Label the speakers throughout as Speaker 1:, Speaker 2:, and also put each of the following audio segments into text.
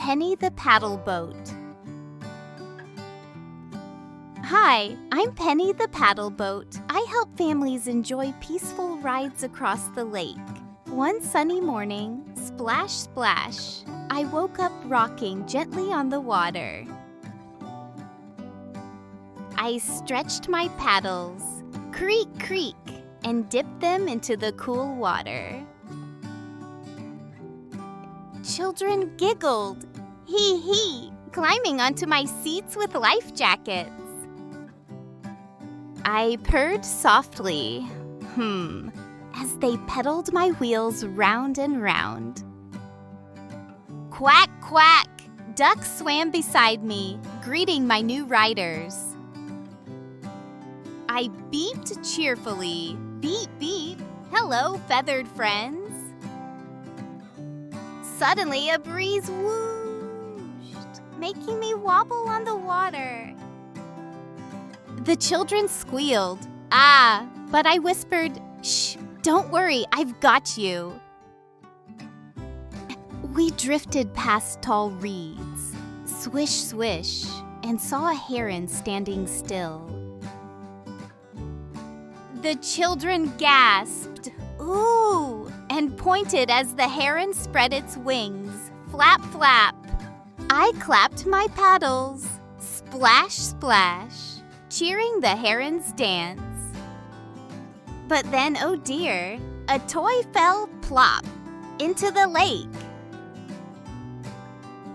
Speaker 1: Penny the Paddle Boat. Hi, I'm Penny the Paddle Boat. I help families enjoy peaceful rides across the lake. One sunny morning, splash, splash, I woke up rocking gently on the water. I stretched my paddles, creak, creak, and dipped them into the cool water. Children giggled, hee hee, climbing onto my seats with life jackets. I purred softly, as they pedaled my wheels round and round. Quack, quack! Ducks swam beside me, greeting my new riders. I beeped cheerfully, beep, beep, hello, feathered friends. Suddenly, a breeze whooshed, making me wobble on the water. The children squealed, but I whispered, shh, don't worry, I've got you. We drifted past tall reeds, swish, swish, and saw a heron standing still. The children gasped, ooh, and pointed as the heron spread its wings, flap, flap. I clapped my paddles, splash, splash, cheering the heron's dance. But then, oh dear, a toy fell plop into the lake.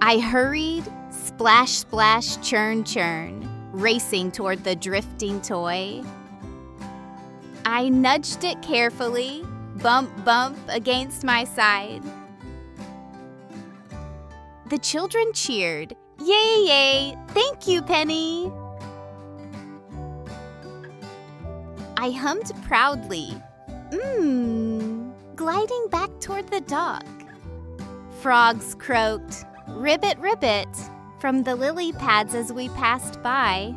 Speaker 1: I hurried, splash, splash, churn, churn, racing toward the drifting toy. I nudged it carefully, bump, bump against my side. The children cheered, yay, yay, thank you, Penny. I hummed proudly, gliding back toward the dock. Frogs croaked, ribbit, ribbit, from the lily pads as we passed by.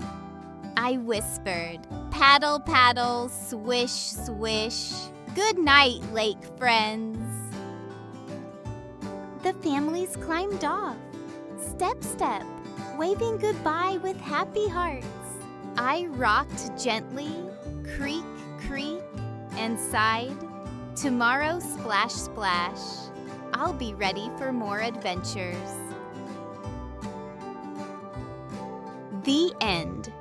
Speaker 1: I whispered, paddle, paddle, swish, swish, good night, lake friends. The families climbed off, step, step, waving goodbye with happy hearts. I rocked gently, creak, creak, and sighed, tomorrow, splash, splash, I'll be ready for more adventures. The end.